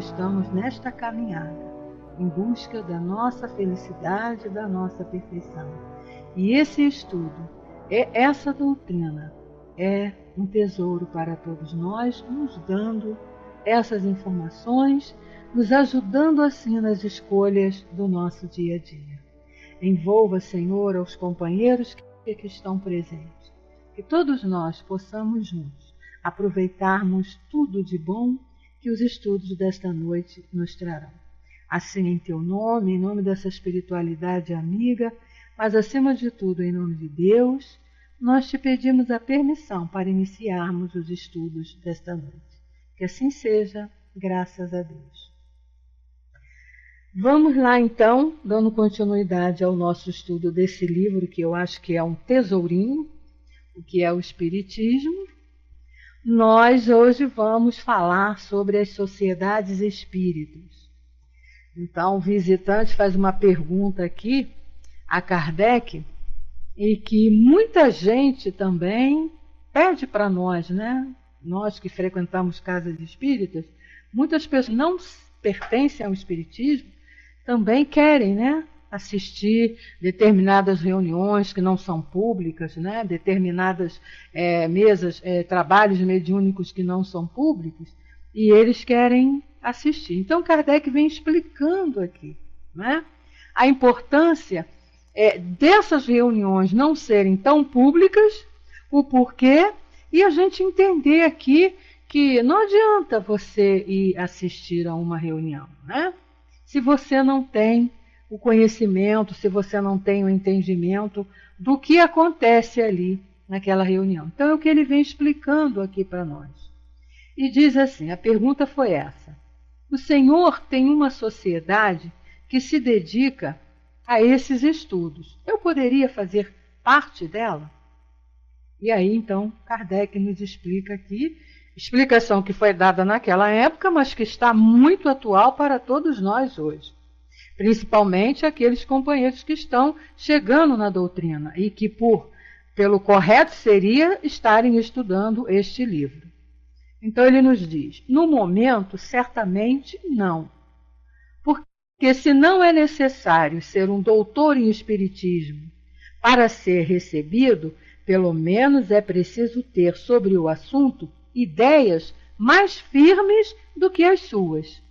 estamos nesta caminhada, em busca da nossa felicidade, da nossa perfeição. E esse estudo, essa doutrina, é um tesouro para todos nós, nos dando essas informações, nos ajudando assim nas escolhas do nosso dia a dia. Envolva, Senhor, aos companheiros que estão presentes, que todos nós possamos juntos aproveitarmos tudo de bom que os estudos desta noite nos trarão. Assim, em Teu nome, em nome dessa espiritualidade amiga, mas acima de tudo em nome de Deus, nós te pedimos a permissão para iniciarmos os estudos desta noite. Que assim seja, graças a Deus. Vamos lá então, dando continuidade ao nosso estudo desse livro, que eu acho que é um tesourinho, o que é o Espiritismo. Nós hoje vamos falar sobre as sociedades espíritas. Então, o visitante faz uma pergunta aqui a Kardec, e que muita gente também pede para nós, né? Nós que frequentamos casas espíritas, muitas pessoas não pertencem ao espiritismo, também querem, né, assistir determinadas reuniões que não são públicas, né, determinadas mesas, trabalhos mediúnicos que não são públicos, e eles querem assistir. Então, Kardec vem explicando aqui, né, a importância dessas reuniões não serem tão públicas, o porquê, e a gente entender aqui que não adianta você ir assistir a uma reunião, né? Se você não tem o conhecimento, se você não tem o entendimento do que acontece ali naquela reunião. Então é o que ele vem explicando aqui para nós. E diz assim, a pergunta foi essa: o Senhor tem uma sociedade que se dedica a esses estudos. Eu poderia fazer parte dela? E aí, então, Kardec nos explica aqui, explicação que foi dada naquela época, mas que está muito atual para todos nós hoje. Principalmente aqueles companheiros que estão chegando na doutrina e que, pelo correto, seria estarem estudando este livro. Então, ele nos diz, no momento, certamente não. Porque se não é necessário ser um doutor em espiritismo para ser recebido, pelo menos é preciso ter sobre o assunto ideias mais firmes do que as suas.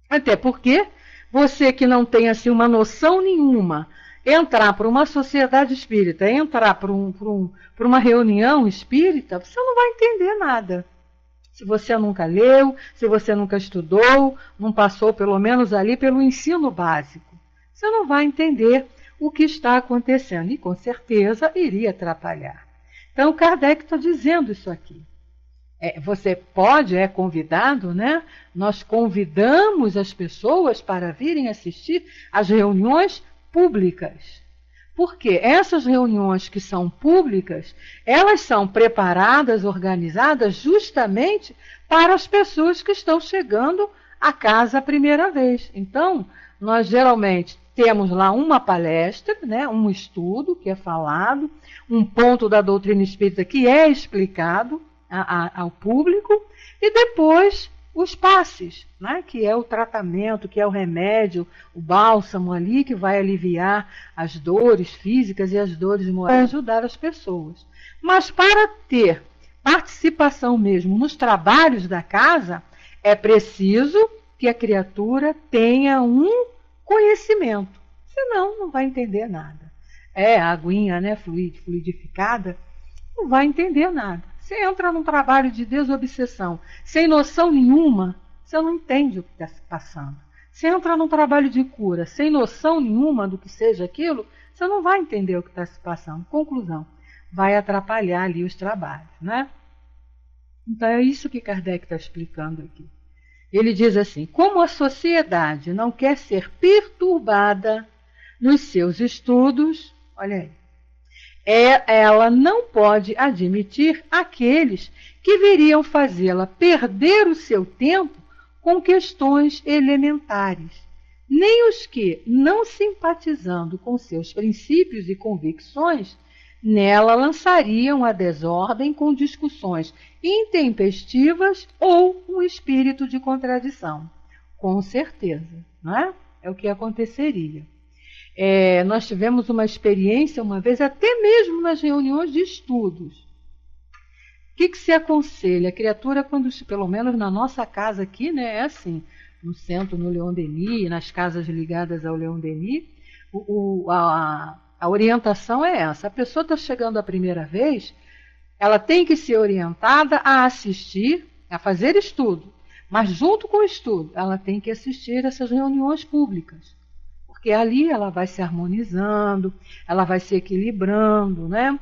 Até porque você que não tem assim uma noção nenhuma, entrar para uma sociedade espírita, entrar para uma reunião espírita, você não vai entender nada. Se você nunca leu, se você nunca estudou, não passou pelo menos ali pelo ensino básico, você não vai entender o que está acontecendo e com certeza iria atrapalhar. Então Kardec está dizendo isso aqui. Você pode, é convidado, né? Nós convidamos as pessoas para virem assistir às reuniões públicas. Porque essas reuniões que são públicas, elas são preparadas, organizadas justamente para as pessoas que estão chegando à casa a primeira vez. Então, nós geralmente temos lá uma palestra, né, um estudo que é falado, um ponto da doutrina espírita que é explicado ao público, e depois os passes, né, que é o tratamento, que é o remédio, o bálsamo ali que vai aliviar as dores físicas e as dores morais, ajudar as pessoas. Mas para ter participação mesmo nos trabalhos da casa, é preciso que a criatura tenha um conhecimento, senão não vai entender nada. A aguinha, né, fluidificada, não vai entender nada. Você entra num trabalho de desobsessão, sem noção nenhuma, você não entende o que está se passando. Você entra num trabalho de cura, sem noção nenhuma do que seja aquilo, você não vai entender o que está se passando. Conclusão, vai atrapalhar ali os trabalhos, né? Então é isso que Kardec está explicando aqui. Ele diz assim, como a sociedade não quer ser perturbada nos seus estudos, olha aí, ela não pode admitir aqueles que viriam fazê-la perder o seu tempo com questões elementares, nem os que, não simpatizando com seus princípios e convicções, nela lançariam a desordem com discussões intempestivas ou um espírito de contradição. Com certeza, não é? É o que aconteceria. Nós tivemos uma experiência uma vez, até mesmo nas reuniões de estudos. O que se aconselha? A criatura, quando, pelo menos na nossa casa aqui, né, é assim, no centro, no Leon Denis, nas casas ligadas ao Leon Denis, a orientação é essa. A pessoa está chegando a primeira vez, ela tem que ser orientada a assistir, a fazer estudo. Mas junto com o estudo, ela tem que assistir essas reuniões públicas. Porque ali ela vai se harmonizando, ela vai se equilibrando, né?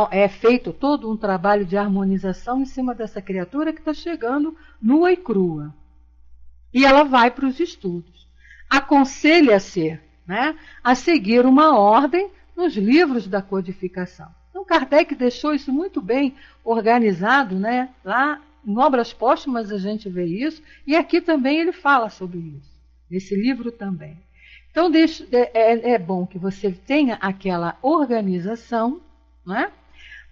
É feito todo um trabalho de harmonização em cima dessa criatura que está chegando nua e crua. E ela vai para os estudos. Aconselha-se, né, a seguir uma ordem nos livros da codificação. Então Kardec deixou isso muito bem organizado, né? Lá em Obras Póstumas a gente vê isso, e aqui também ele fala sobre isso, nesse livro também. Então é bom que você tenha aquela organização, né?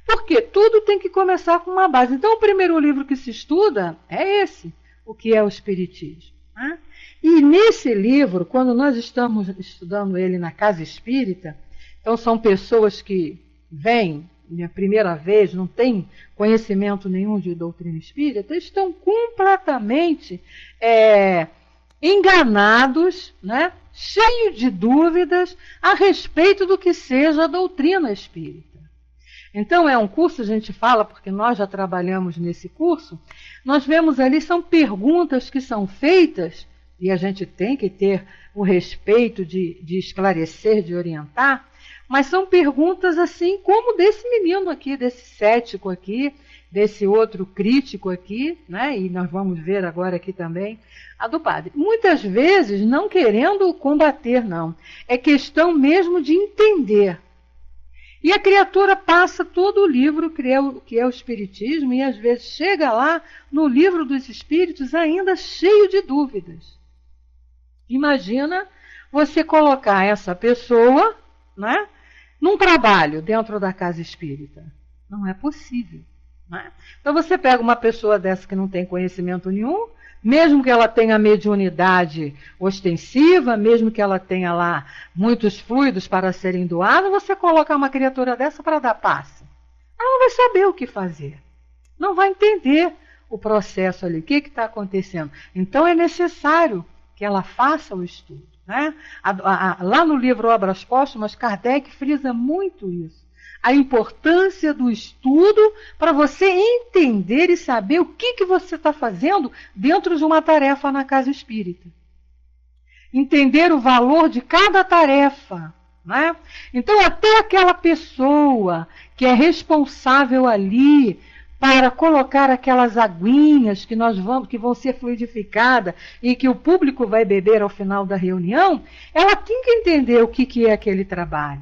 Porque tudo tem que começar com uma base. Então o primeiro livro que se estuda é esse, o que é o Espiritismo, né? E nesse livro, quando nós estamos estudando ele na Casa Espírita, então são pessoas que vêm a primeira vez, não têm conhecimento nenhum de doutrina espírita, estão completamente enganados, né? Cheios de dúvidas a respeito do que seja a doutrina espírita. Então é um curso, a gente fala, porque nós já trabalhamos nesse curso, nós vemos ali, são perguntas que são feitas, e a gente tem que ter o respeito de esclarecer, de orientar, mas são perguntas assim como desse menino aqui, desse cético aqui, desse outro crítico aqui, né? E nós vamos ver agora aqui também a do padre. Muitas vezes não querendo combater, não. É questão mesmo de entender. E a criatura passa todo o livro, que é o Espiritismo, e às vezes chega lá no livro dos Espíritos ainda cheio de dúvidas. Imagina você colocar essa pessoa, né, num trabalho dentro da casa espírita. Não é possível. Né? Então você pega uma pessoa dessa que não tem conhecimento nenhum, mesmo que ela tenha mediunidade ostensiva, mesmo que ela tenha lá muitos fluidos para serem doados, você coloca uma criatura dessa para dar passe. Ela não vai saber o que fazer. Não vai entender o processo ali, o que está acontecendo. Então é necessário que ela faça o estudo. Né? Lá no livro Obras Póstumas, Kardec frisa muito isso. A importância do estudo para você entender e saber o que você está fazendo dentro de uma tarefa na casa espírita. Entender o valor de cada tarefa. Né? Então, até aquela pessoa que é responsável ali para colocar aquelas aguinhas que vão ser fluidificadas e que o público vai beber ao final da reunião, ela tem que entender o que é aquele trabalho,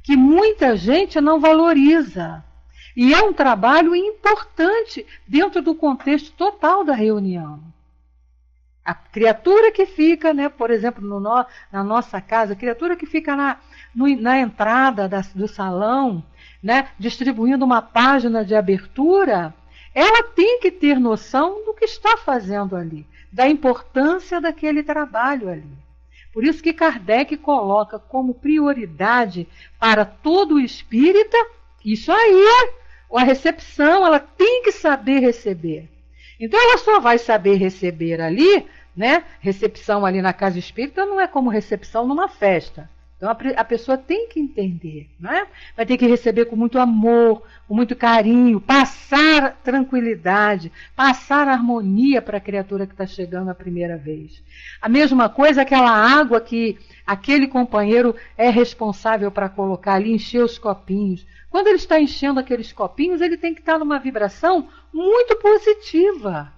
que muita gente não valoriza. E é um trabalho importante dentro do contexto total da reunião. A criatura que fica, né, por exemplo, na nossa casa, a criatura que fica na entrada do salão, né, distribuindo uma página de abertura, ela tem que ter noção do que está fazendo ali, da importância daquele trabalho ali. Por isso que Kardec coloca como prioridade para todo espírita, isso aí, a recepção, ela tem que saber receber. Então ela só vai saber receber ali, né? Recepção ali na casa espírita não é como recepção numa festa. Então a pessoa tem que entender, né? Vai ter que receber com muito amor, com muito carinho, passar tranquilidade, passar harmonia para a criatura que está chegando a primeira vez. A mesma coisa, aquela água que aquele companheiro é responsável para colocar ali, encher os copinhos. Quando ele está enchendo aqueles copinhos, ele tem que estar numa vibração muito positiva.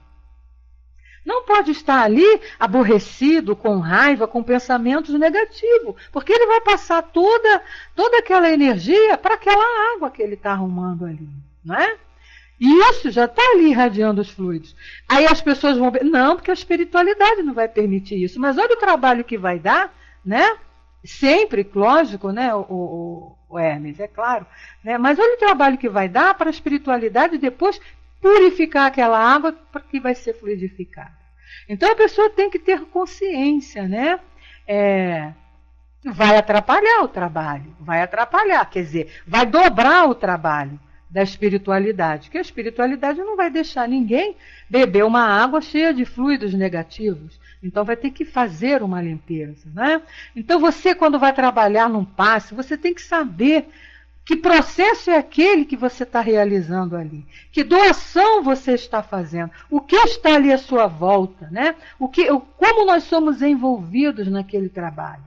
Não pode estar ali aborrecido, com raiva, com pensamentos negativos, porque ele vai passar toda aquela energia para aquela água que ele está arrumando ali, não é? E isso já está ali irradiando os fluidos. Aí as pessoas vão ver, não, porque a espiritualidade não vai permitir isso. Mas olha o trabalho que vai dar, né? Sempre, lógico, né? o Hermes, é claro. Né? Mas olha o trabalho que vai dar para a espiritualidade depois purificar aquela água para que vai ser fluidificada. Então a pessoa tem que ter consciência, né? Vai atrapalhar o trabalho, vai atrapalhar, quer dizer, vai dobrar o trabalho da espiritualidade, que a espiritualidade não vai deixar ninguém beber uma água cheia de fluidos negativos. Então vai ter que fazer uma limpeza, né? Então você, quando vai trabalhar num passe, você tem que saber que processo é aquele que você está realizando ali, que doação você está fazendo, o que está ali à sua volta, né? Como nós somos envolvidos naquele trabalho.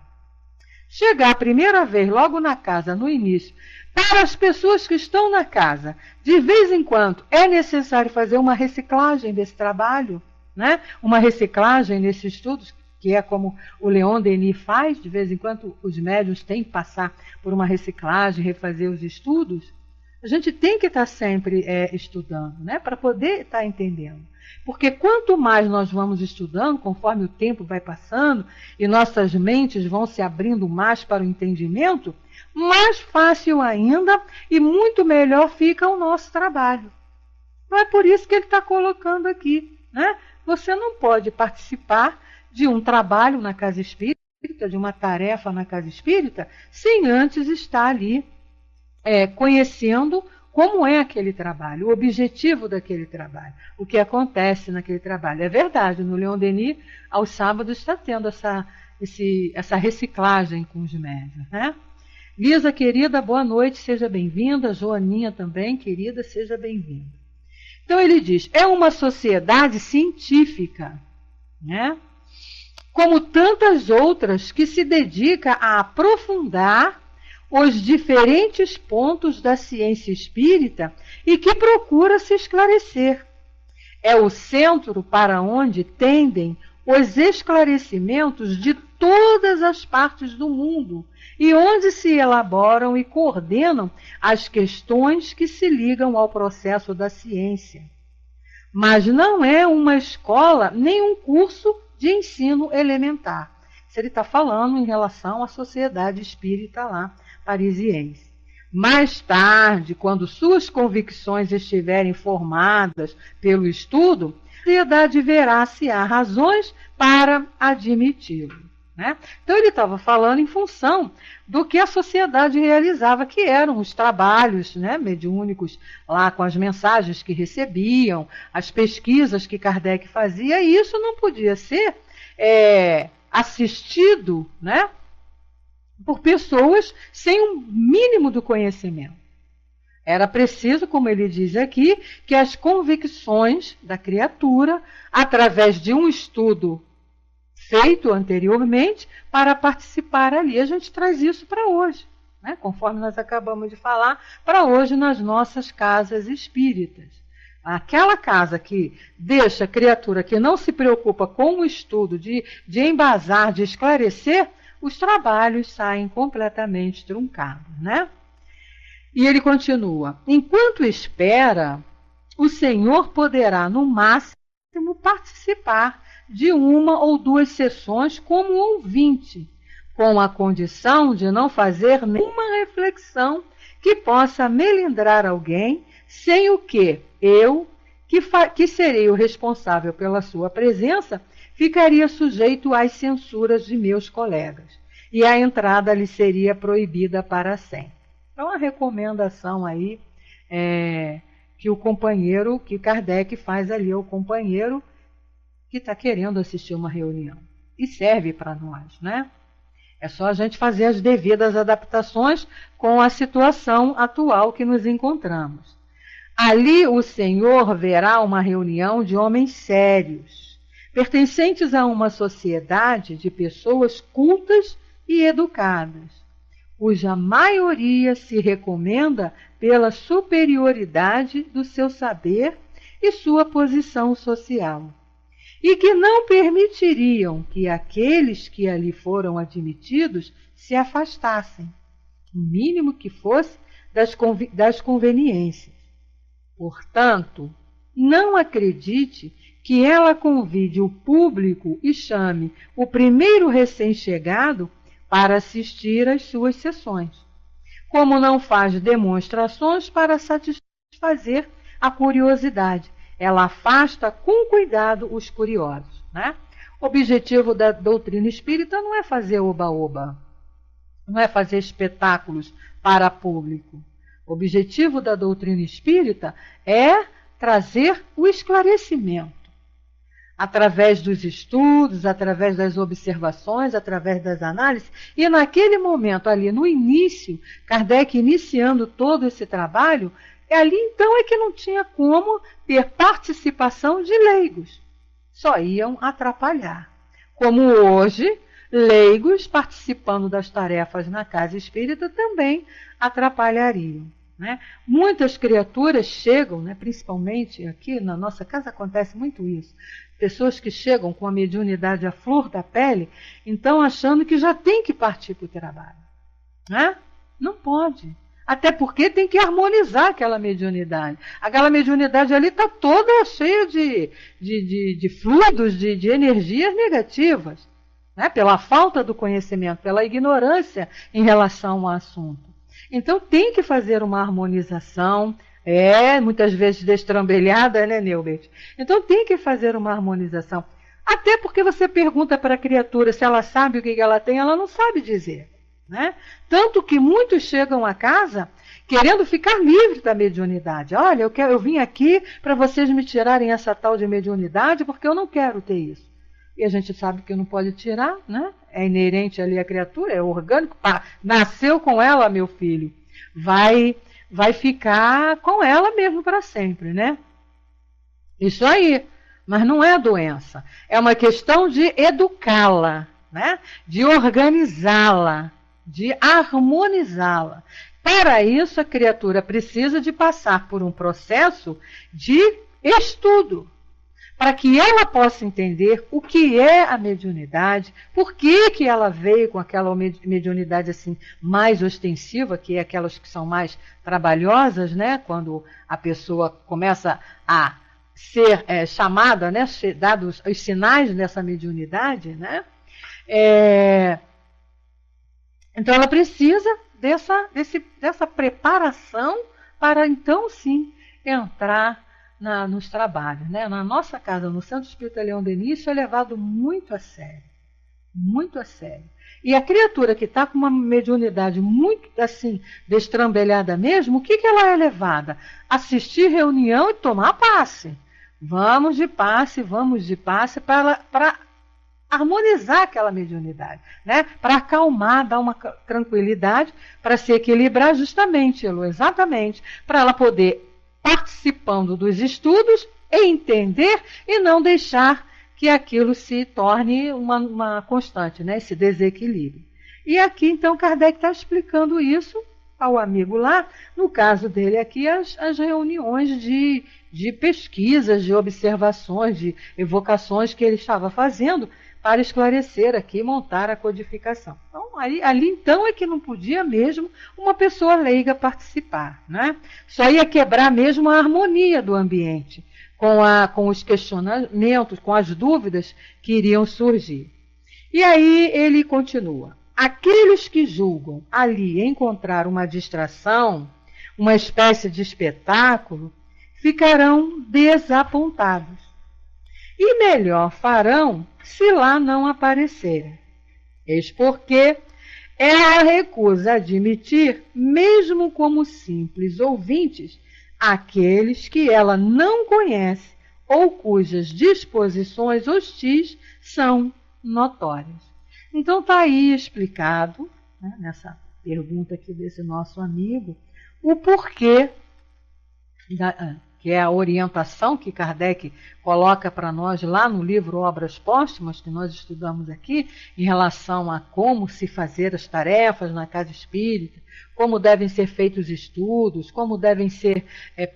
Chegar a primeira vez, logo na casa, no início, para as pessoas que estão na casa, de vez em quando é necessário fazer uma reciclagem desse trabalho, né? Uma reciclagem nesses estudos, que é como o Leon Denis faz, de vez em quando os médiuns têm que passar por uma reciclagem, refazer os estudos. A gente tem que estar sempre estudando, né? Para poder estar entendendo. Porque quanto mais nós vamos estudando, conforme o tempo vai passando e nossas mentes vão se abrindo mais para o entendimento, mais fácil ainda e muito melhor fica o nosso trabalho. Então é por isso que ele está colocando aqui, né? Você não pode participar de um trabalho na casa espírita, de uma tarefa na casa espírita, sem antes estar ali conhecendo como é aquele trabalho, o objetivo daquele trabalho, o que acontece naquele trabalho. É verdade, no Leon Denis, aos sábados, está tendo essa reciclagem com os médiuns, né? Lisa, querida, boa noite, seja bem-vinda. Joaninha também, querida, seja bem-vinda. Então ele diz, é uma sociedade científica, né? Como tantas outras que se dedica a aprofundar os diferentes pontos da ciência espírita e que procura se esclarecer. É o centro para onde tendem os esclarecimentos de todas as partes do mundo e onde se elaboram e coordenam as questões que se ligam ao processo da ciência. Mas não é uma escola nem um curso de ensino elementar. Isso ele está falando em relação à sociedade espírita lá, parisiense. Mais tarde, quando suas convicções estiverem formadas pelo estudo, a sociedade verá se há razões para admiti-lo. Né? Então ele estava falando em função do que a sociedade realizava, que eram os trabalhos, né, mediúnicos lá com as mensagens que recebiam, as pesquisas que Kardec fazia, e isso não podia ser assistido, né, por pessoas sem um mínimo do conhecimento. Era preciso, como ele diz aqui, que as convicções da criatura, através de um estudo feito anteriormente, para participar ali. A gente traz isso para hoje, né? Conforme nós acabamos de falar, para hoje nas nossas casas espíritas. Aquela casa que deixa a criatura que não se preocupa com o estudo, de embasar, de esclarecer, os trabalhos saem completamente truncados, né? E ele continua, enquanto espera, o Senhor poderá, no máximo, participar de uma ou duas sessões como ouvinte, com a condição de não fazer nenhuma reflexão que possa melindrar alguém, sem o que eu, que serei o responsável pela sua presença, ficaria sujeito às censuras de meus colegas, e a entrada lhe seria proibida para sempre. Então, a recomendação aí que o companheiro, que Kardec faz ali ao companheiro que está querendo assistir uma reunião. E serve para nós, né? É só a gente fazer as devidas adaptações com a situação atual que nos encontramos. Ali o Senhor verá uma reunião de homens sérios, pertencentes a uma sociedade de pessoas cultas e educadas, cuja maioria se recomenda pela superioridade do seu saber e sua posição social, e que não permitiriam que aqueles que ali foram admitidos se afastassem, o mínimo que fosse das conveniências. Portanto, não acredite que ela convide o público e chame o primeiro recém-chegado para assistir às suas sessões. como não faz demonstrações para satisfazer a curiosidade. Ela afasta com cuidado os curiosos, né? O objetivo da doutrina espírita não é fazer oba-oba, não é fazer espetáculos para público. O objetivo da doutrina espírita é trazer o esclarecimento. Através dos estudos, através das observações, através das análises. E naquele momento, ali no início, Kardec iniciando todo esse trabalho, ali então é que não tinha como ter participação de leigos. Só iam atrapalhar. Como hoje, leigos participando das tarefas na casa espírita também atrapalhariam. Né? Muitas criaturas chegam, né, principalmente aqui na nossa casa acontece muito isso, pessoas que chegam com a mediunidade à flor da pele, então achando que já tem que partir para o trabalho. Né? Não pode. Até porque tem que harmonizar aquela mediunidade. Aquela mediunidade ali está toda cheia de fluidos, de energias negativas, né? Pela falta do conhecimento, pela ignorância em relação ao assunto. Então tem que fazer uma harmonização, muitas vezes destrambelhada, né, Neubert? Então tem que fazer uma harmonização. Até porque você pergunta para a criatura se ela sabe o que ela tem, ela não sabe dizer. Né? Tanto que muitos chegam a casa querendo ficar livre da mediunidade. Olha, eu vim aqui para vocês me tirarem essa tal de mediunidade porque eu não quero ter isso. E a gente sabe que não pode tirar, né? É inerente ali à criatura, é orgânico. Nasceu com ela, meu filho. Vai ficar com ela mesmo para sempre, né? Isso aí. Mas não é doença. É uma questão de educá-la, né? De organizá-la, de harmonizá-la. Para isso, a criatura precisa de passar por um processo de estudo, para que ela possa entender o que é a mediunidade, por que ela veio com aquela mediunidade assim mais ostensiva, que é aquelas que são mais trabalhosas, né? Quando a pessoa começa a ser chamada, né? Dados os sinais dessa mediunidade, né? Então ela precisa dessa preparação para então sim entrar nos trabalhos. Né? Na nossa casa, no Centro Espírita Leão Denis, isso é levado muito a sério. Muito a sério. E a criatura que está com uma mediunidade muito assim, destrambelhada mesmo, o que ela é levada? Assistir reunião e tomar passe. Vamos de passe para harmonizar aquela mediunidade, né? Para acalmar, dar uma tranquilidade, para se equilibrar justamente, Elô, exatamente, para ela poder, participando dos estudos, entender e não deixar que aquilo se torne uma constante, né? Esse desequilíbrio. E aqui, então, Kardec está explicando isso ao amigo lá, no caso dele aqui, as reuniões de pesquisas, de observações, de evocações que ele estava fazendo para esclarecer aqui, montar a codificação. Então, ali então é que não podia mesmo uma pessoa leiga participar, né? Só ia quebrar mesmo a harmonia do ambiente, com os questionamentos, com as dúvidas que iriam surgir. E aí ele continua. Aqueles que julgam ali encontrar uma distração, uma espécie de espetáculo, ficarão desapontados. E melhor farão se lá não aparecerem. Eis porque ela recusa admitir, mesmo como simples ouvintes, aqueles que ela não conhece ou cujas disposições hostis são notórias. Então está aí explicado, né, nessa pergunta aqui desse nosso amigo, o porquê, que é a orientação que Kardec coloca para nós lá no livro Obras Póstumas, que nós estudamos aqui, em relação a como se fazer as tarefas na casa espírita, como devem ser feitos os estudos, como devem ser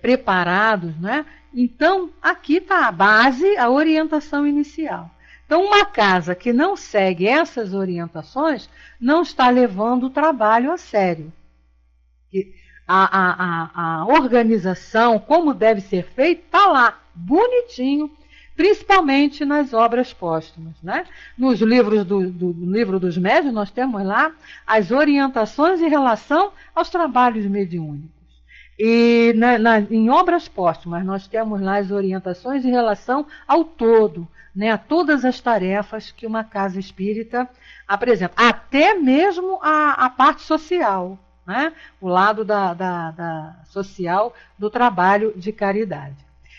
preparados, né? Então, aqui está a base, a orientação inicial. Então, uma casa que não segue essas orientações não está levando o trabalho a sério. A organização, como deve ser feito, está lá, bonitinho, principalmente nas obras póstumas, né? Nos livros do Livro dos Médiuns, nós temos lá as orientações em relação aos trabalhos mediúnicos. E em obras póstumas, nós temos lá as orientações em relação ao todo, né, a todas as tarefas que uma casa espírita apresenta, até mesmo a parte social, né, o lado da social do trabalho de caridade.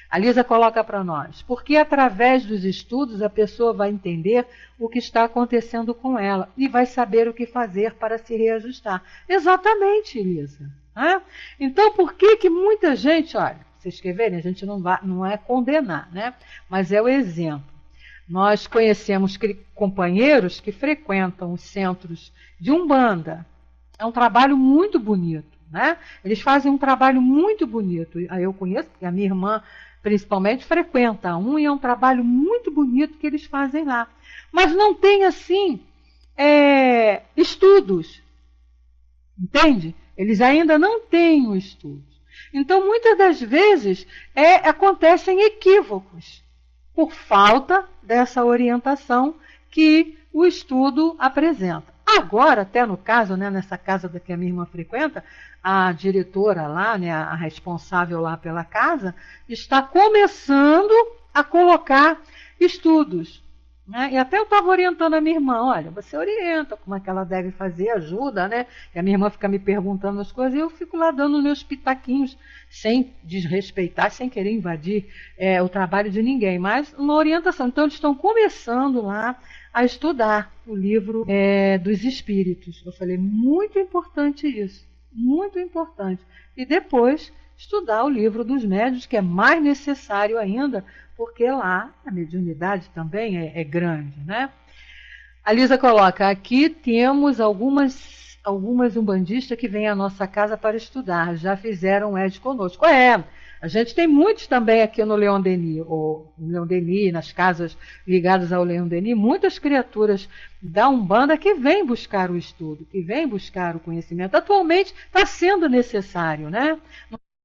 A Lisa coloca para nós, porque através dos estudos a pessoa vai entender o que está acontecendo com ela e vai saber o que fazer para se reajustar. Exatamente, Lisa. Né? Então, por que muita gente, olha, vocês querem ver, a gente não é condenar, né? Mas é o exemplo. Nós conhecemos companheiros que frequentam os centros de Umbanda. É um trabalho muito bonito, né? Eles fazem um trabalho muito bonito. Eu conheço, porque a minha irmã principalmente frequenta um, e é um trabalho muito bonito que eles fazem lá. Mas não tem, assim, estudos, entende? Eles ainda não têm o estudo. Então, muitas das vezes, acontecem equívocos, por falta dessa orientação que o estudo apresenta. Agora, até no caso, né, nessa casa que a minha irmã frequenta, a diretora lá, né, a responsável lá pela casa, está começando a colocar estudos. Né? E até eu estava orientando a minha irmã, olha, você orienta como é que ela deve fazer, ajuda, né? E a minha irmã fica me perguntando as coisas e eu fico lá dando meus pitaquinhos, sem desrespeitar, sem querer invadir o trabalho de ninguém, mas uma orientação. Então eles estão começando lá a estudar o livro dos espíritos. Eu falei, muito importante isso, muito importante. E depois estudar o livro dos médiuns, que é mais necessário ainda, porque lá a mediunidade também é grande, né? A Lisa coloca, aqui temos algumas umbandistas que vêm à nossa casa para estudar, já fizeram ED conosco. A gente tem muitos também aqui no Leon Denis, nas casas ligadas ao Leon Denis, muitas criaturas da Umbanda que vêm buscar o estudo, que vêm buscar o conhecimento. Atualmente está sendo necessário, né?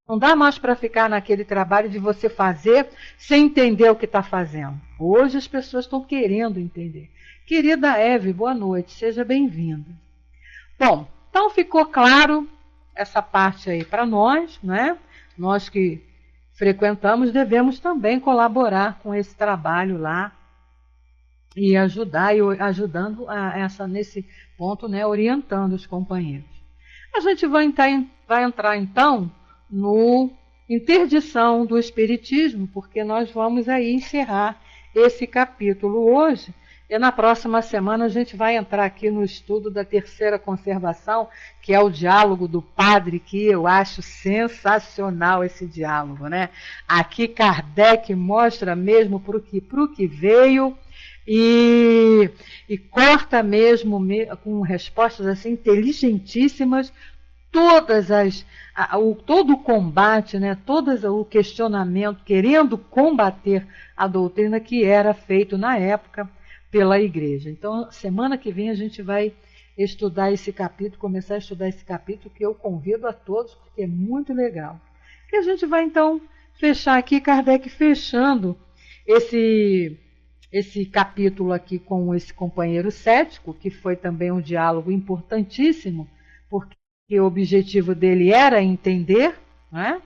Não dá mais para ficar naquele trabalho de você fazer sem entender o que está fazendo. Hoje as pessoas estão querendo entender. Querida Eve, boa noite, seja bem-vinda. Bom, então ficou claro essa parte aí para nós, né? Nós que frequentamos devemos também colaborar com esse trabalho lá e ajudando nesse ponto, né? Orientando os companheiros. A gente vai entrar então no Interdição do Espiritismo, porque nós vamos aí encerrar esse capítulo hoje, e na próxima semana a gente vai entrar aqui no estudo da terceira conservação, que é o diálogo do padre, que eu acho sensacional esse diálogo, né? Aqui Kardec mostra mesmo para o que veio e corta mesmo com respostas assim inteligentíssimas todo o combate, né, todo o questionamento, querendo combater a doutrina que era feito na época pela igreja. Então, semana que vem a gente vai estudar esse capítulo, começar a estudar esse capítulo, que eu convido a todos, porque é muito legal. E a gente vai, então, fechar aqui, Kardec fechando esse capítulo aqui com esse companheiro cético, que foi também um diálogo importantíssimo, porque o objetivo dele era entender, né?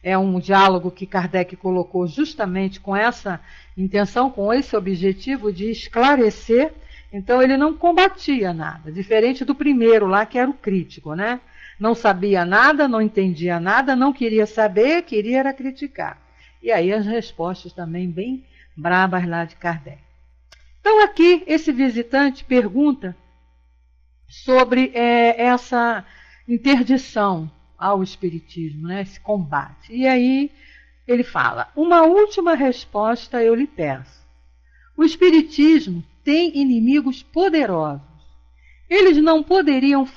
É um diálogo que Kardec colocou justamente com essa intenção, com esse objetivo de esclarecer. Então ele não combatia nada, diferente do primeiro lá, que era o crítico, né? Não sabia nada, não entendia nada, não queria saber, queria era criticar. E aí as respostas também bem brabas lá de Kardec. Então aqui esse visitante pergunta sobre essa interdição ao espiritismo, né, esse combate. E aí ele fala, uma última resposta eu lhe peço. O espiritismo tem inimigos poderosos. Eles não poderiam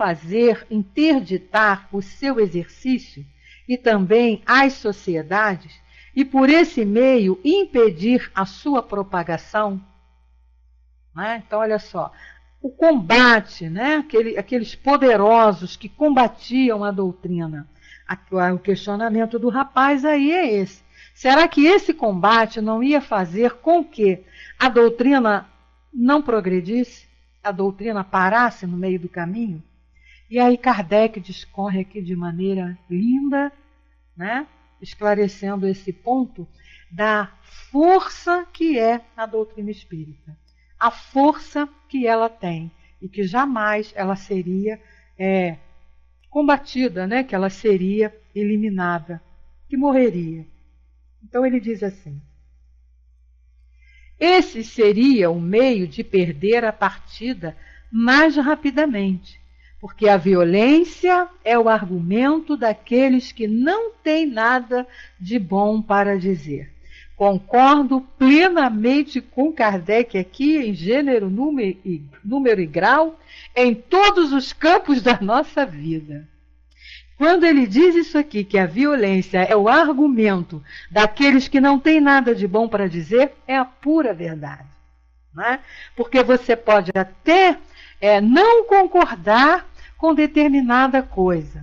interditar o seu exercício e também as sociedades e por esse meio impedir a sua propagação? Né? Então, olha só, o combate, né? Aqueles poderosos que combatiam a doutrina. O questionamento do rapaz aí é esse. Será que esse combate não ia fazer com que a doutrina não progredisse, a doutrina parasse no meio do caminho? E aí Kardec discorre aqui de maneira linda, né, esclarecendo esse ponto da força que é a doutrina espírita, a força que ela tem e que jamais ela seria combatida, né, que ela seria eliminada, que morreria. Então ele diz assim: esse seria o meio de perder a partida mais rapidamente, porque a violência é o argumento daqueles que não têm nada de bom para dizer. Concordo plenamente com Kardec aqui em gênero, número e grau, em todos os campos da nossa vida. Quando ele diz isso aqui, que a violência é o argumento daqueles que não têm nada de bom para dizer, é a pura verdade. Né? Porque você pode até não concordar com determinada coisa,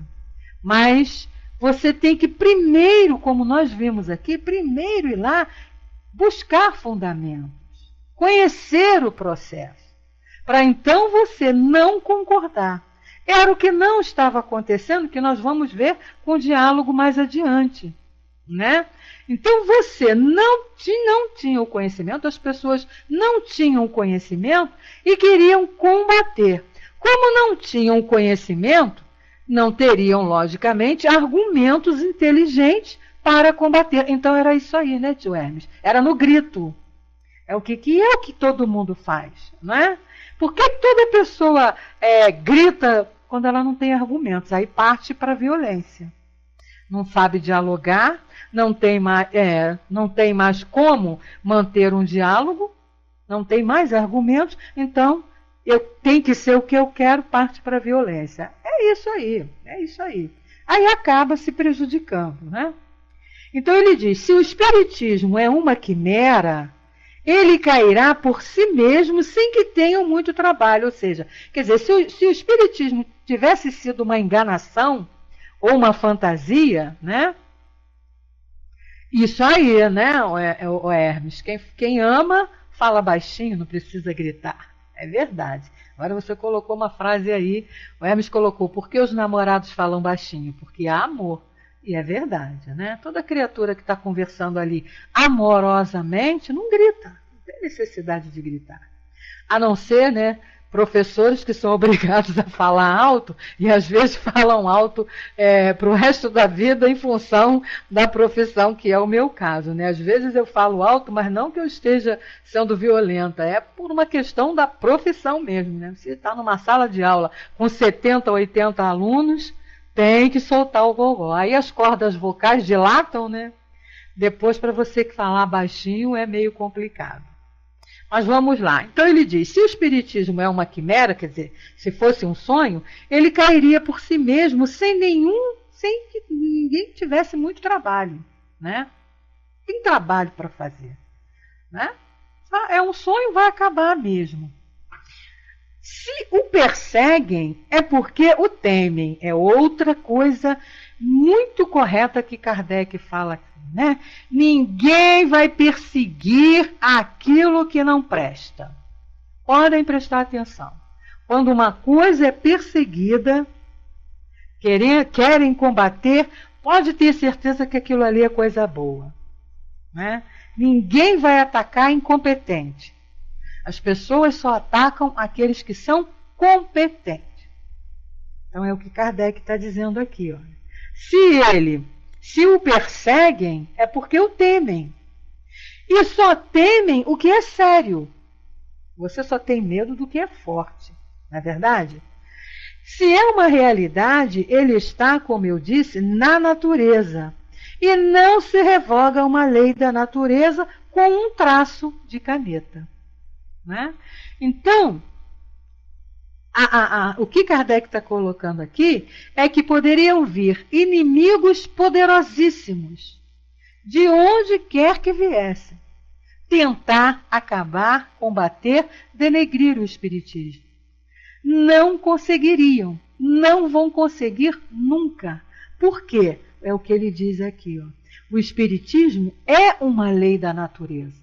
mas você tem que primeiro, como nós vimos aqui, primeiro ir lá buscar fundamentos, conhecer o processo, para então você não concordar. Era o que não estava acontecendo, que nós vamos ver com o diálogo mais adiante, né? Então você não tinha o conhecimento, as pessoas não tinham o conhecimento e queriam combater. Como não tinham conhecimento, não teriam, logicamente, argumentos inteligentes para combater. Então era isso aí, né, tio Hermes? Era no grito. É o que todo mundo faz, não é? Por que toda pessoa grita quando ela não tem argumentos? Aí parte para a violência. Não sabe dialogar, não tem mais como manter um diálogo, não tem mais argumentos, então tem que ser o que eu quero, parte para a violência. É isso aí. Aí acaba se prejudicando, né? Então ele diz, se o espiritismo é uma quimera, ele cairá por si mesmo sem que tenham muito trabalho. Ou seja, quer dizer, se o espiritismo tivesse sido uma enganação ou uma fantasia, né? Isso aí, né, o Hermes? Quem ama, fala baixinho, não precisa gritar. É verdade. Agora você colocou uma frase aí, o Hermes colocou, por que os namorados falam baixinho? Porque há amor. E é verdade, né? Toda criatura que está conversando ali amorosamente não grita, não tem necessidade de gritar. A não ser, né, professores que são obrigados a falar alto e às vezes falam alto para o resto da vida em função da profissão, que é o meu caso, né? Às vezes eu falo alto, mas não que eu esteja sendo violenta, é por uma questão da profissão mesmo, né? Você está numa sala de aula com 70, 80 alunos, tem que soltar o gogó. Aí as cordas vocais dilatam, né? Depois, para você que falar baixinho, é meio complicado. Mas vamos lá. Então ele diz, se o espiritismo é uma quimera, quer dizer, se fosse um sonho, ele cairia por si mesmo sem que ninguém tivesse muito trabalho, né? Tem trabalho para fazer, né? É um sonho, vai acabar mesmo. Se o perseguem, é porque o temem. É outra coisa muito correta que Kardec fala aqui, né? Ninguém vai perseguir aquilo que não presta. Podem prestar atenção. Quando uma coisa é perseguida, querem combater, pode ter certeza que aquilo ali é coisa boa, né? Ninguém vai atacar incompetente. As pessoas só atacam aqueles que são competentes. Então é o que Kardec está dizendo aqui. Ó. Se o perseguem, é porque o temem. E só temem o que é sério. Você só tem medo do que é forte, não é verdade? Se é uma realidade, ele está, como eu disse, na natureza. E não se revoga uma lei da natureza com um traço de caneta. Né? Então, o que Kardec está colocando aqui é que poderiam vir inimigos poderosíssimos, de onde quer que viessem, tentar acabar, combater, denegrir o espiritismo. Não conseguiriam, não vão conseguir nunca. Por quê? É o que ele diz aqui. Ó. O Espiritismo é uma lei da natureza.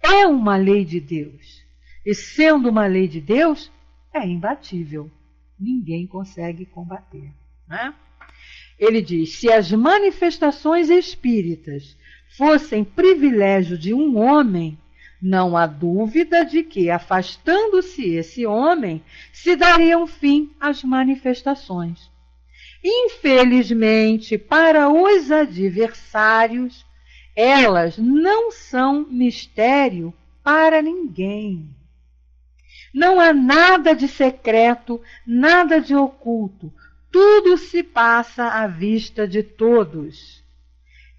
É uma lei de Deus. E sendo uma lei de Deus, é imbatível. Ninguém consegue combater, né? Ele diz, se as manifestações espíritas fossem privilégio de um homem, não há dúvida de que, afastando-se esse homem, se daria um fim às manifestações. Infelizmente, para os adversários, elas não são mistério para ninguém. Não há nada de secreto, nada de oculto. Tudo se passa à vista de todos.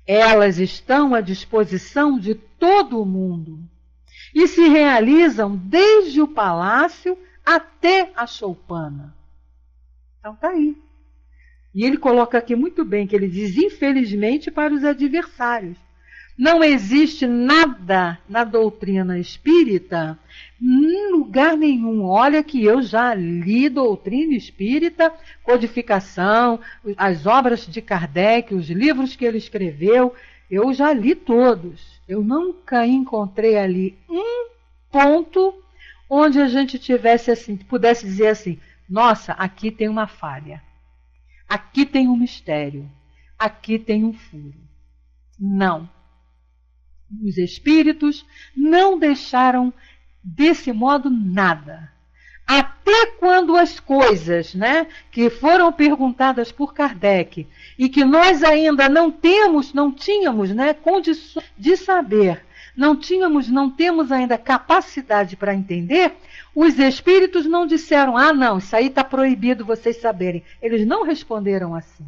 Elas estão à disposição de todo o mundo e se realizam desde o palácio até a choupana. Então está aí. E ele coloca aqui muito bem, que ele diz, infelizmente, para os adversários. Não existe nada na doutrina espírita, em lugar nenhum. Olha que eu já li doutrina espírita, codificação, as obras de Kardec, os livros que ele escreveu, eu já li todos. Eu nunca encontrei ali um ponto onde a gente tivesse assim, pudesse dizer assim, nossa, aqui tem uma falha, aqui tem um mistério, aqui tem um furo. Não. Os espíritos não deixaram desse modo nada. Até quando as coisas, né, que foram perguntadas por Kardec e que nós ainda não tínhamos, né, condições de saber, não temos ainda capacidade para entender, os espíritos não disseram, ah não, isso aí está proibido vocês saberem. Eles não responderam assim,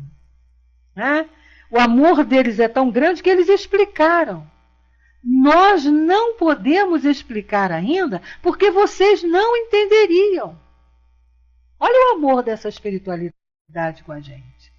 né? O amor deles é tão grande que eles explicaram. Nós não podemos explicar ainda, porque vocês não entenderiam. Olha o amor dessa espiritualidade com a gente.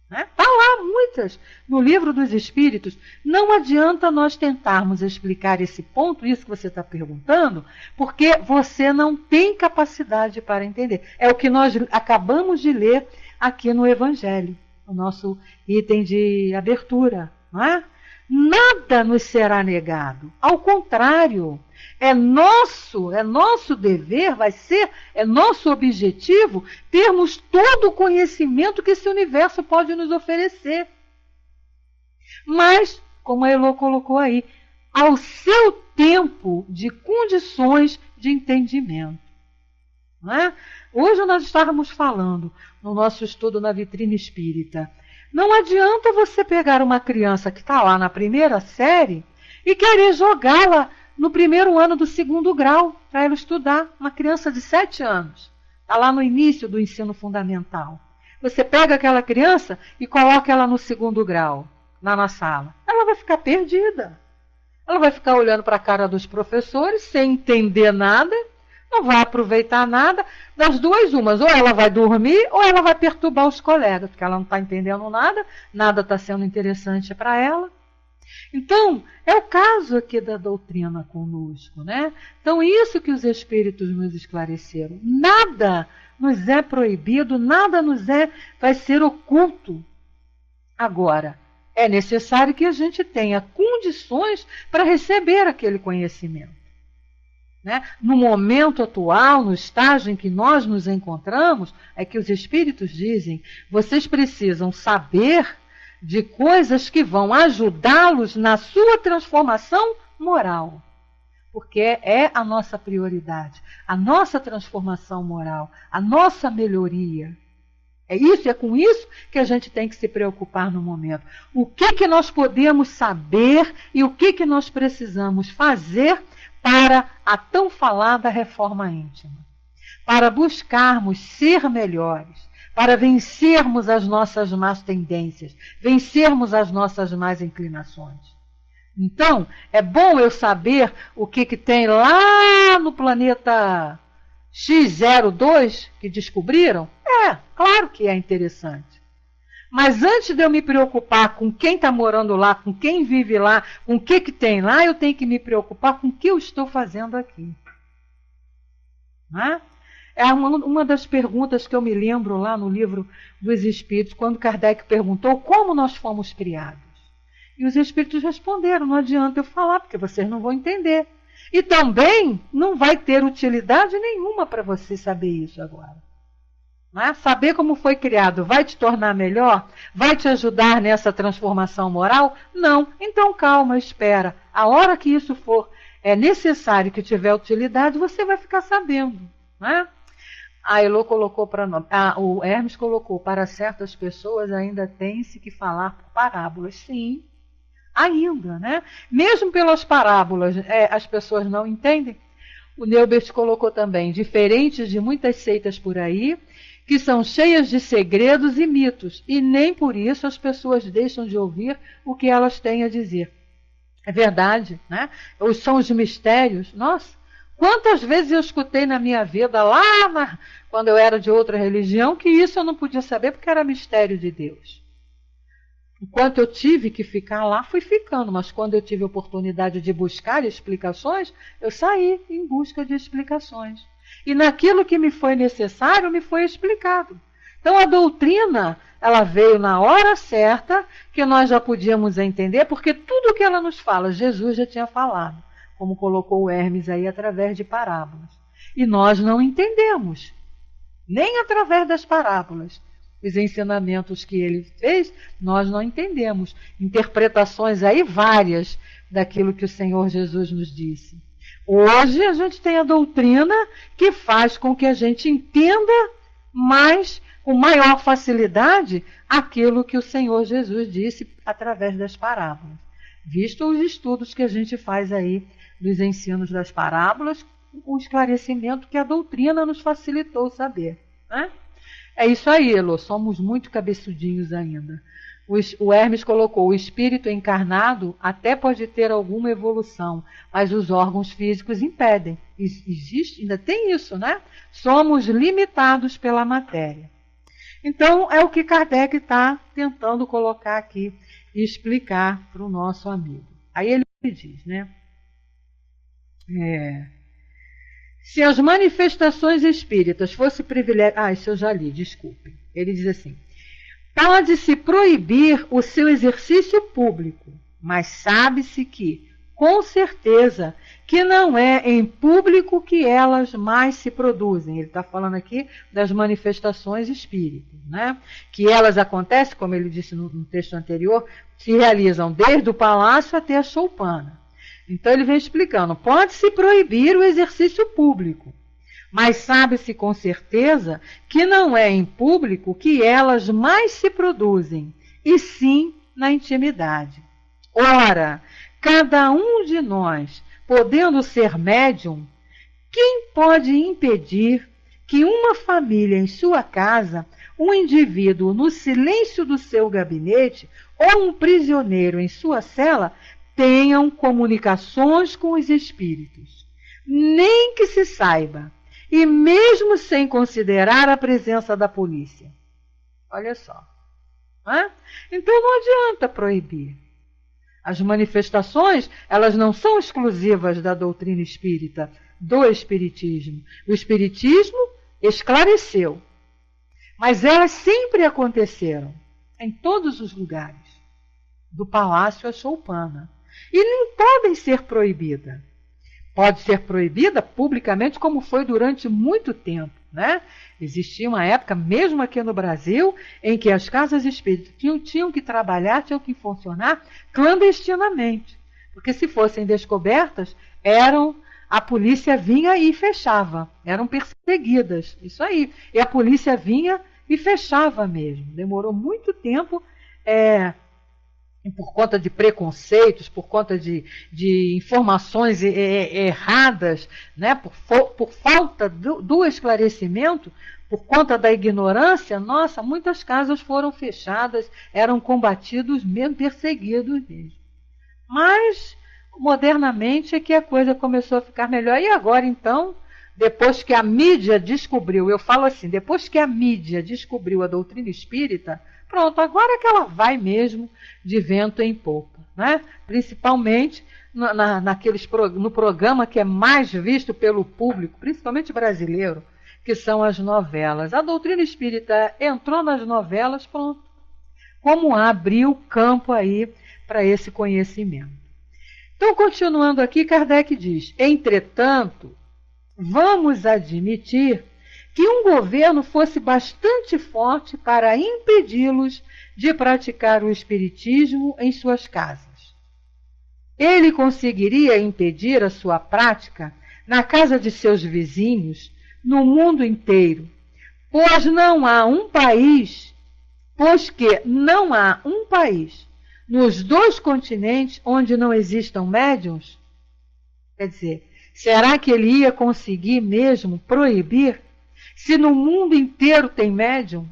Está lá muitas, no livro dos Espíritos. Não adianta nós tentarmos explicar esse ponto, isso que você está perguntando, porque você não tem capacidade para entender. É o que nós acabamos de ler aqui no Evangelho, o nosso item de abertura, não é? Nada nos será negado. Ao contrário, é nosso dever, é nosso objetivo termos todo o conhecimento que esse universo pode nos oferecer. Mas, como a Elô colocou aí, ao seu tempo de condições de entendimento. Não é? Hoje nós estávamos falando, no nosso estudo na vitrine espírita, não adianta você pegar uma criança que está lá na primeira série e querer jogá-la no primeiro ano do segundo grau para ela estudar. Uma criança de 7 anos, está lá no início do ensino fundamental. Você pega aquela criança e coloca ela no segundo grau, lá na sala. Ela vai ficar perdida. Ela vai ficar olhando para a cara dos professores sem entender nada, não vai aproveitar nada. Das duas, umas, ou ela vai dormir ou ela vai perturbar os colegas, porque ela não está entendendo nada, nada está sendo interessante para ela. Então, é o caso aqui da doutrina conosco, né? Então, isso que os espíritos nos esclareceram. Nada nos é proibido, nada vai ser oculto. Agora, é necessário que a gente tenha condições para receber aquele conhecimento. Né? No momento atual, no estágio em que nós nos encontramos, é que os espíritos dizem, vocês precisam saber de coisas que vão ajudá-los na sua transformação moral. Porque é a nossa prioridade, a nossa transformação moral, a nossa melhoria. É com isso que a gente tem que se preocupar no momento. O que nós podemos saber e o que nós precisamos fazer para a tão falada reforma íntima, para buscarmos ser melhores, para vencermos as nossas más tendências, vencermos as nossas más inclinações. Então, é bom eu saber o que tem lá no planeta X02 que descobriram? Claro que é interessante. Mas antes de eu me preocupar com quem está morando lá, com quem vive lá, com o que tem lá, eu tenho que me preocupar com o que eu estou fazendo aqui. Não é uma das perguntas que eu me lembro lá no livro dos Espíritos, quando Kardec perguntou como nós fomos criados. E os espíritos responderam, não adianta eu falar, porque vocês não vão entender. E também não vai ter utilidade nenhuma para você saber isso agora. Não é? Saber como foi criado vai te tornar melhor? Vai te ajudar nessa transformação moral? Não. Então calma, espera. A hora que isso for necessário, que tiver utilidade, você vai ficar sabendo. Não é? A Elô colocou para nós, o Hermes colocou, para certas pessoas ainda tem-se que falar por parábolas. Sim, ainda, né? Mesmo pelas parábolas, as pessoas não entendem. O Neubert colocou também, diferentes de muitas seitas por aí, que são cheias de segredos e mitos, e nem por isso as pessoas deixam de ouvir o que elas têm a dizer. É verdade, né? São os mistérios. Nossa, quantas vezes eu escutei na minha vida, quando eu era de outra religião, que isso eu não podia saber porque era mistério de Deus. Enquanto eu tive que ficar lá, fui ficando, mas quando eu tive a oportunidade de buscar explicações, eu saí em busca de explicações. E naquilo que me foi necessário, me foi explicado. Então a doutrina, ela veio na hora certa, que nós já podíamos entender, porque tudo o que ela nos fala, Jesus já tinha falado, como colocou o Hermes aí através de parábolas. E nós não entendemos, nem através das parábolas. Os ensinamentos que ele fez, nós não entendemos. Interpretações aí várias daquilo que o Senhor Jesus nos disse. Hoje a gente tem a doutrina que faz com que a gente entenda mais, com maior facilidade, aquilo que o Senhor Jesus disse através das parábolas. Visto os estudos que a gente faz aí dos ensinos das parábolas, o esclarecimento que a doutrina nos facilitou saber, né? É isso aí, Elô, somos muito cabeçudinhos ainda. O Hermes colocou, o espírito encarnado até pode ter alguma evolução, mas os órgãos físicos impedem. Existe, ainda tem isso, né? Somos limitados pela matéria. Então, é o que Kardec está tentando colocar aqui e explicar para o nosso amigo. Aí ele diz, né? Se as manifestações espíritas fossem privilegiadas... isso eu já li, desculpe. Ele diz assim, pode-se proibir o seu exercício público, mas sabe-se que, com certeza, que não é em público que elas mais se produzem. Ele está falando aqui das manifestações espíritas, né? Que elas acontecem, como ele disse no texto anterior, se realizam desde o palácio até a choupana. Então ele vem explicando, pode-se proibir o exercício público, mas sabe-se com certeza que não é em público que elas mais se produzem, e sim na intimidade. Ora, cada um de nós, podendo ser médium, quem pode impedir que uma família em sua casa, um indivíduo no silêncio do seu gabinete ou um prisioneiro em sua cela tenham comunicações com os espíritos, nem que se saiba, e mesmo sem considerar a presença da polícia. Olha só. Então não adianta proibir. As manifestações, elas não são exclusivas da doutrina espírita, do espiritismo. O espiritismo esclareceu, mas elas sempre aconteceram, em todos os lugares, do palácio à choupana. E nem podem ser proibidas. Pode ser proibida publicamente, como foi durante muito tempo, né? Existia uma época, mesmo aqui no Brasil, em que as casas espíritas tinham que trabalhar, tinham que funcionar clandestinamente. Porque se fossem descobertas, a polícia vinha e fechava. Eram perseguidas, isso aí. E a polícia vinha e fechava mesmo. Demorou muito tempo, por conta de preconceitos, por conta de informações erradas, né? por falta do esclarecimento, por conta da ignorância, nossa, muitas casas foram fechadas, eram combatidos mesmo, perseguidos mesmo. Mas, modernamente, é que a coisa começou a ficar melhor. E agora, então, depois que a mídia descobriu, eu falo assim, depois que a mídia descobriu a doutrina espírita, pronto, agora é que ela vai mesmo de vento em popa, né? Principalmente no programa que é mais visto pelo público, principalmente brasileiro, que são as novelas. A doutrina espírita entrou nas novelas, pronto. Como abriu campo aí para esse conhecimento. Então, continuando aqui, Kardec diz: entretanto, vamos admitir que um governo fosse bastante forte para impedi-los de praticar o espiritismo em suas casas. Ele conseguiria impedir a sua prática na casa de seus vizinhos, no mundo inteiro, pois que não há um país nos 2 continentes onde não existam médiuns? Quer dizer, será que ele ia conseguir mesmo proibir? Se no mundo inteiro tem médium,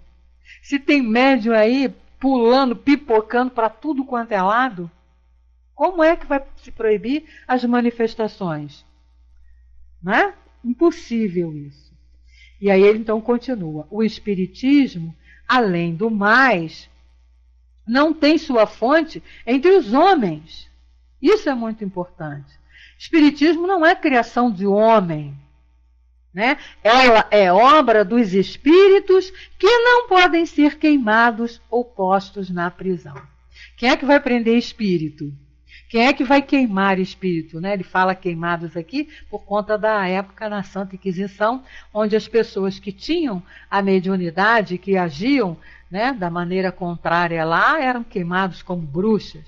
se tem médium aí pulando, pipocando para tudo quanto é lado, como é que vai se proibir as manifestações? Não é? Impossível isso. E aí ele então continua: o espiritismo, além do mais, não tem sua fonte entre os homens. Isso é muito importante. Espiritismo não é criação de homem, né? Ela é obra dos espíritos que não podem ser queimados ou postos na prisão. Quem é que vai prender espírito? Quem é que vai queimar espírito? Né? Ele fala queimados aqui por conta da época na Santa Inquisição, onde as pessoas que tinham a mediunidade, que agiam, né, da maneira contrária lá, eram queimados como bruxas.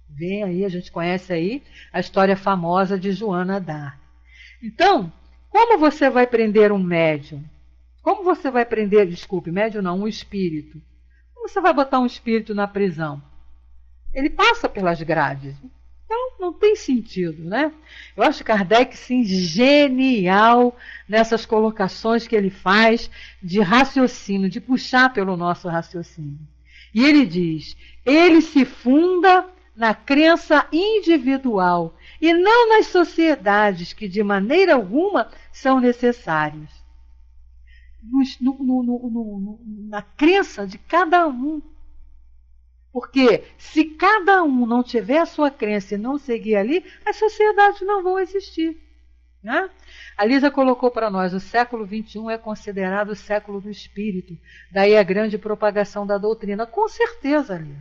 Vem aí, a gente conhece aí a história famosa de Joana d'Arc. Então, como você vai prender um médium? Como você vai prender, médium não, um espírito? Como você vai botar um espírito na prisão? Ele passa pelas grades. Então, não tem sentido, né? Eu acho Kardec, sim, genial nessas colocações que ele faz de raciocínio, de puxar pelo nosso raciocínio. E ele diz: ele se funda na crença individual e não nas sociedades que de maneira alguma são necessárias. Na crença de cada um. Porque se cada um não tiver a sua crença e não seguir ali, as sociedades não vão existir. Né? A Lisa colocou para nós: o século XXI é considerado o século do espírito. Daí a grande propagação da doutrina. Com certeza, Lisa.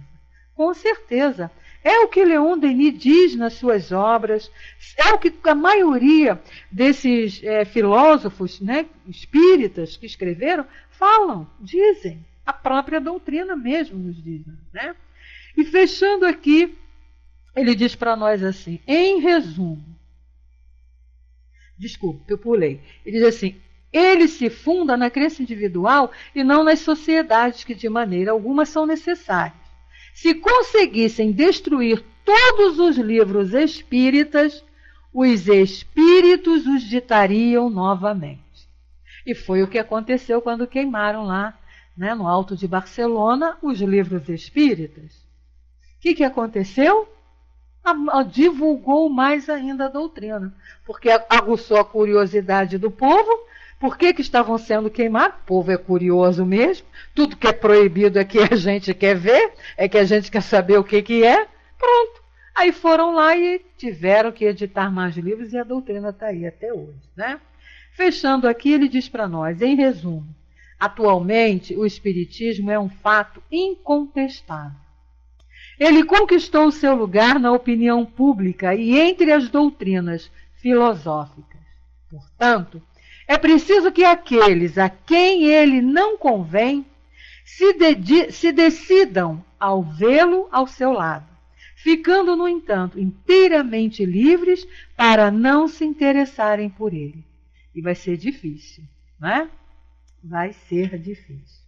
Com certeza. É o que Leon Denis diz nas suas obras, é o que a maioria desses filósofos, né, espíritas que escreveram, falam, dizem. A própria doutrina mesmo nos diz. Né? E fechando aqui, ele diz para nós assim, em resumo, desculpe, eu pulei, ele diz assim: ele se funda na crença individual e não nas sociedades que de maneira alguma são necessárias. Se conseguissem destruir todos os livros espíritas, os espíritos os ditariam novamente. E foi o que aconteceu quando queimaram lá, né, no Alto de Barcelona, os livros espíritas. O que aconteceu? Divulgou mais ainda a doutrina, porque aguçou a curiosidade do povo. Por que estavam sendo queimados? O povo é curioso mesmo, tudo que é proibido é que a gente quer ver, é que a gente quer saber o que é. Pronto. Aí foram lá e tiveram que editar mais livros e a doutrina está aí até hoje. Né? Fechando aqui, ele diz para nós, em resumo, atualmente o espiritismo é um fato incontestável. Ele conquistou o seu lugar na opinião pública e entre as doutrinas filosóficas. Portanto, é preciso que aqueles a quem ele não convém se decidam ao vê-lo ao seu lado, ficando, no entanto, inteiramente livres para não se interessarem por ele. E vai ser difícil, não é? Vai ser difícil.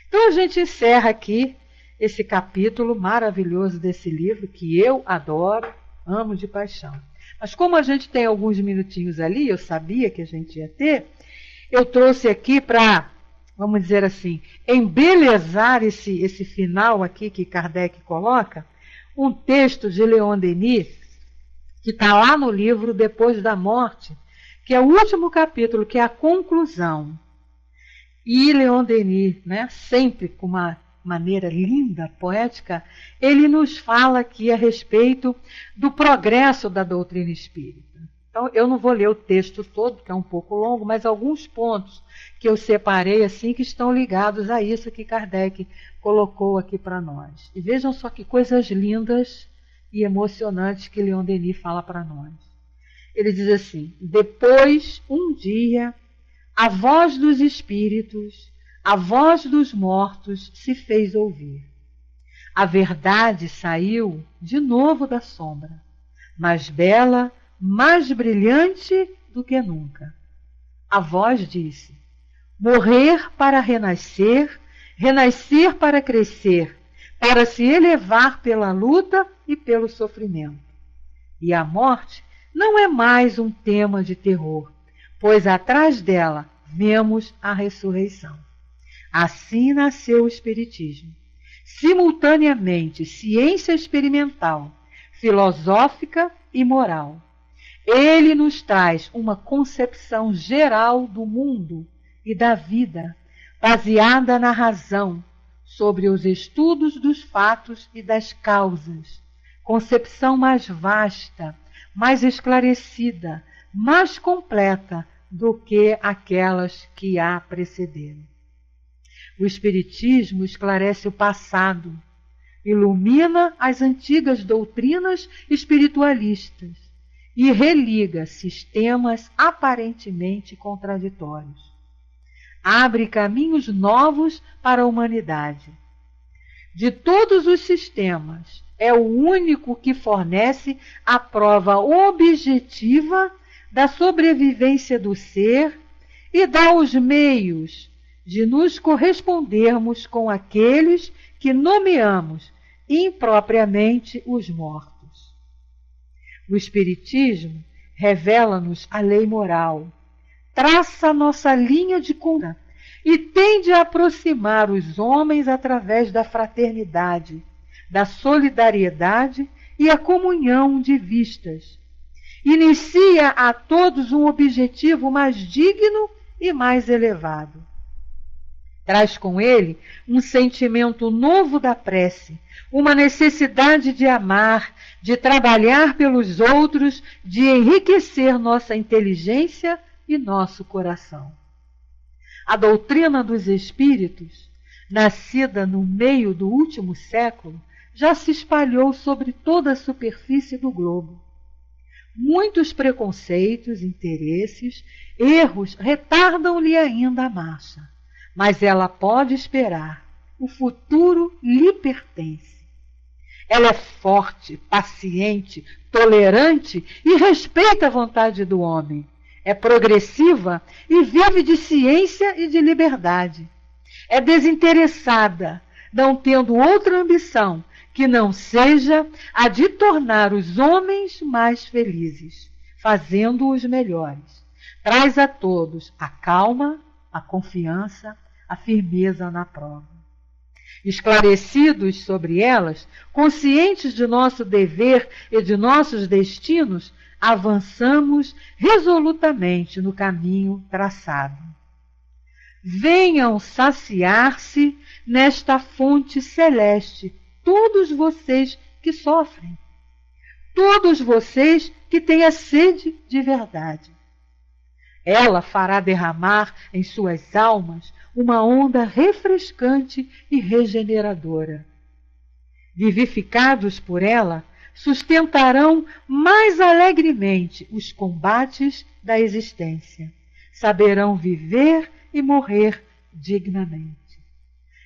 Então a gente encerra aqui esse capítulo maravilhoso desse livro, que eu adoro, amo de paixão. Mas como a gente tem alguns minutinhos ali, eu sabia que a gente ia ter, eu trouxe aqui para, vamos dizer assim, embelezar esse final aqui que Kardec coloca, um texto de Leon Denis, que está lá no livro Depois da Morte, que é o último capítulo, que é a conclusão. E Leon Denis, né, sempre com uma maneira linda, poética, ele nos fala aqui a respeito do progresso da doutrina espírita. Então, eu não vou ler o texto todo, que é um pouco longo, mas alguns pontos que eu separei assim que estão ligados a isso que Kardec colocou aqui para nós. E vejam só que coisas lindas e emocionantes que Leon Denis fala para nós. Ele diz assim: depois, um dia, a voz dos espíritos, a voz dos mortos se fez ouvir. A verdade saiu de novo da sombra, mais bela, mais brilhante do que nunca. A voz disse: morrer para renascer, renascer para crescer, para se elevar pela luta e pelo sofrimento. E a morte não é mais um tema de terror, pois atrás dela vemos a ressurreição. Assim nasceu o Espiritismo. Simultaneamente, ciência experimental, filosófica e moral. Ele nos traz uma concepção geral do mundo e da vida, baseada na razão, sobre os estudos dos fatos e das causas. Concepção mais vasta, mais esclarecida, mais completa do que aquelas que a precederam. O Espiritismo esclarece o passado, ilumina as antigas doutrinas espiritualistas e religa sistemas aparentemente contraditórios. Abre caminhos novos para a humanidade. De todos os sistemas, é o único que fornece a prova objetiva da sobrevivência do ser e dá os meios de nos correspondermos com aqueles que nomeamos impropriamente os mortos. O Espiritismo revela-nos a lei moral, traça nossa linha de conduta e tende a aproximar os homens através da fraternidade, da solidariedade e a comunhão de vistas. Inicia a todos um objetivo mais digno e mais elevado. Traz com ele um sentimento novo da prece, uma necessidade de amar, de trabalhar pelos outros, de enriquecer nossa inteligência e nosso coração. A doutrina dos espíritos, nascida no meio do último século, já se espalhou sobre toda a superfície do globo. Muitos preconceitos, interesses, erros retardam-lhe ainda a marcha, mas ela pode esperar. O futuro lhe pertence. Ela é forte, paciente, tolerante e respeita a vontade do homem. É progressiva e vive de ciência e de liberdade. É desinteressada, não tendo outra ambição que não seja a de tornar os homens mais felizes, fazendo-os melhores. Traz a todos a calma, a confiança, a firmeza na prova. Esclarecidos sobre elas, conscientes de nosso dever e de nossos destinos, avançamos resolutamente no caminho traçado. Venham saciar-se nesta fonte celeste todos vocês que sofrem, todos vocês que têm a sede de verdade. Ela fará derramar em suas almas uma onda refrescante e regeneradora. Vivificados por ela, sustentarão mais alegremente os combates da existência. Saberão viver e morrer dignamente.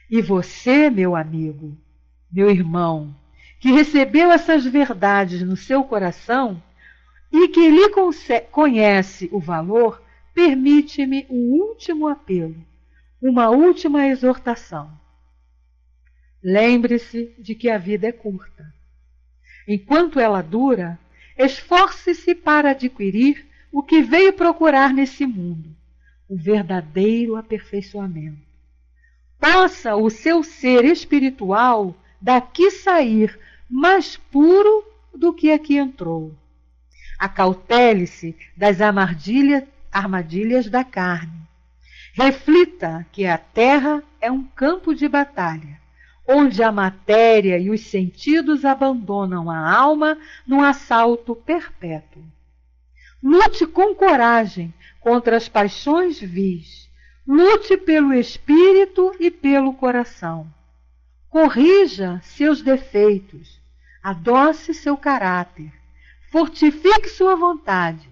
E você, meu amigo, meu irmão, que recebeu essas verdades no seu coração e que lhe conhece o valor, permite-me um último apelo, uma última exortação. Lembre-se de que a vida é curta. Enquanto ela dura, esforce-se para adquirir o que veio procurar nesse mundo, o verdadeiro aperfeiçoamento. Possa o seu ser espiritual daqui sair mais puro do que aqui entrou. Acautele-se das armadilhas da carne. Reflita que a terra é um campo de batalha, onde a matéria e os sentidos abandonam a alma num assalto perpétuo. Lute com coragem contra as paixões vis. Lute pelo espírito e pelo coração. Corrija seus defeitos. adoce seu caráter, fortifique sua vontade,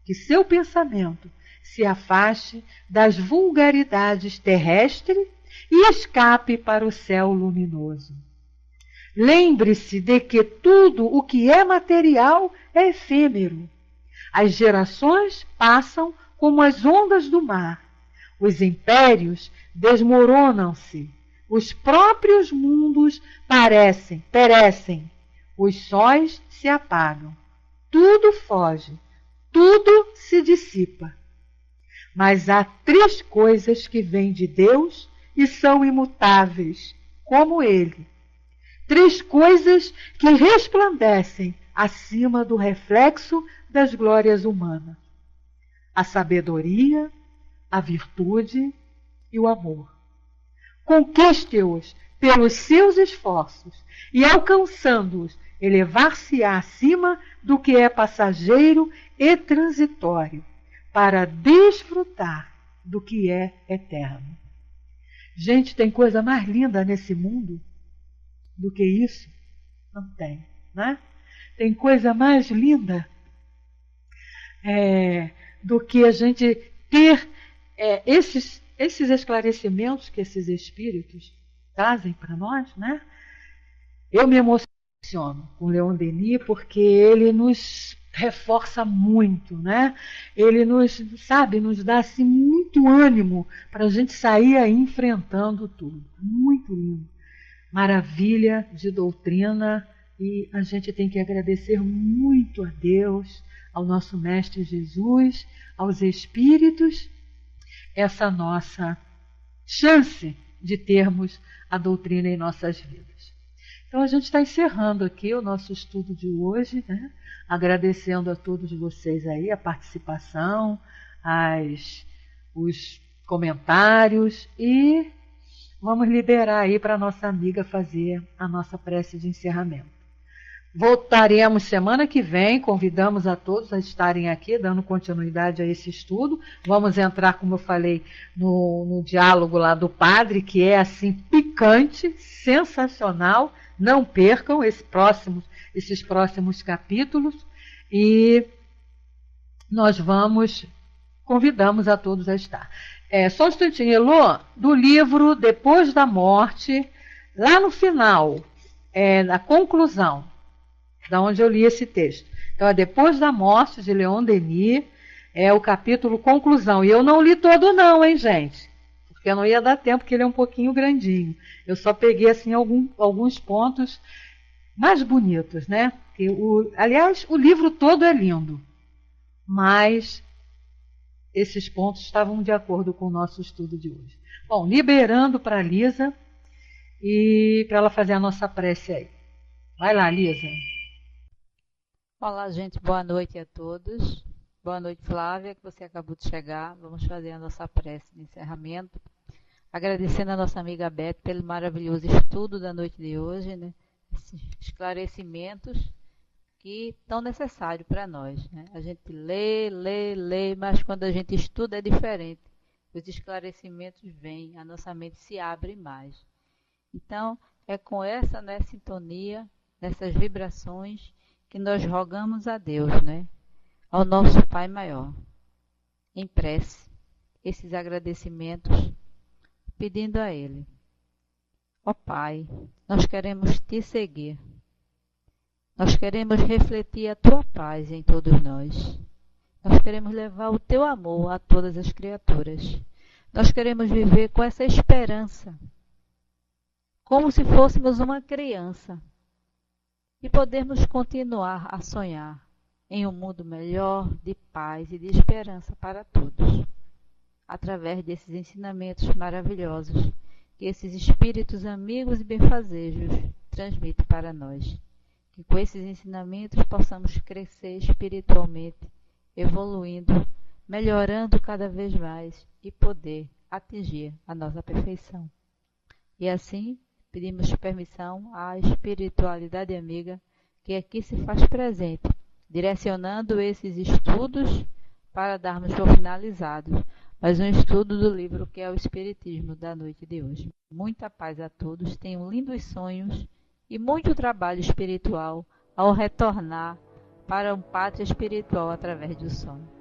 que seu pensamento se afaste das vulgaridades terrestres e escape para o céu luminoso. Lembre-se de que tudo o que é material é efêmero. As gerações passam como as ondas do mar. Os impérios desmoronam-se. Os próprios mundos perecem. Os sóis se apagam. Tudo foge. Tudo se dissipa. Mas há 3 coisas que vêm de Deus e são imutáveis, como Ele. 3 coisas que resplandecem acima do reflexo das glórias humanas: a sabedoria, a virtude e o amor. Conquiste-os pelos seus esforços e, alcançando-os, elevar-se-á acima do que é passageiro e transitório, para desfrutar do que é eterno. Gente, tem coisa mais linda nesse mundo do que isso? Não tem, né? Tem coisa mais linda do que a gente ter esses esclarecimentos que esses espíritos trazem para nós, né? Eu me emociono com Leon Denis porque ele nos reforça muito, né? Ele nos dá assim, muito ânimo para a gente sair aí enfrentando tudo. Muito lindo. Maravilha de doutrina, e a gente tem que agradecer muito a Deus, ao nosso Mestre Jesus, aos Espíritos, essa nossa chance de termos a doutrina em nossas vidas. Então a gente está encerrando aqui o nosso estudo de hoje, né? Agradecendo a todos vocês aí a participação, os comentários, e vamos liberar aí para a nossa amiga fazer a nossa prece de encerramento. Voltaremos semana que vem, convidamos a todos a estarem aqui, dando continuidade a esse estudo. Vamos entrar, como eu falei, no diálogo lá do padre, que é assim picante, sensacional. Não percam esses próximos capítulos, e nós convidamos a todos a estar. Só um instantinho, Elô, do livro Depois da Morte, lá no final, na conclusão, da onde eu li esse texto. Então, Depois da Morte, de Leon Denis, é o capítulo conclusão. E eu não li todo não, hein, gente? Porque não ia dar tempo, porque ele é um pouquinho grandinho. Eu só peguei, assim, alguns pontos mais bonitos, né? Aliás, o livro todo é lindo, mas esses pontos estavam de acordo com o nosso estudo de hoje. Bom, liberando para a Lisa, e para ela fazer a nossa prece aí. Vai lá, Lisa. Olá, gente, boa noite a todos. Boa noite, Flávia, que você acabou de chegar. Vamos fazer a nossa prece de encerramento. Agradecendo a nossa amiga Beth pelo maravilhoso estudo da noite de hoje, né? Esses esclarecimentos que tão necessários para nós, né? A gente lê, mas quando a gente estuda é diferente. Os esclarecimentos vêm, a nossa mente se abre mais. Então, é com essa, né, sintonia, nessas vibrações, que nós rogamos a Deus, né? Ao nosso Pai Maior, em prece, esses agradecimentos, pedindo a Ele: ó Pai, nós queremos Te seguir. Nós queremos refletir a Tua paz em todos nós. Nós queremos levar o Teu amor a todas as criaturas. Nós queremos viver com essa esperança, como se fôssemos uma criança, e podermos continuar a sonhar em um mundo melhor, de paz e de esperança para todos, através desses ensinamentos maravilhosos que esses espíritos amigos e benfazejos transmitem para nós. Que com esses ensinamentos possamos crescer espiritualmente, evoluindo, melhorando cada vez mais e poder atingir a nossa perfeição. E assim, pedimos permissão à espiritualidade amiga que aqui se faz presente, direcionando esses estudos para darmos por finalizados mais um estudo do livro que é o Espiritismo da noite de hoje. Muita paz a todos, tenham lindos sonhos e muito trabalho espiritual ao retornar para um pátria espiritual através do sono.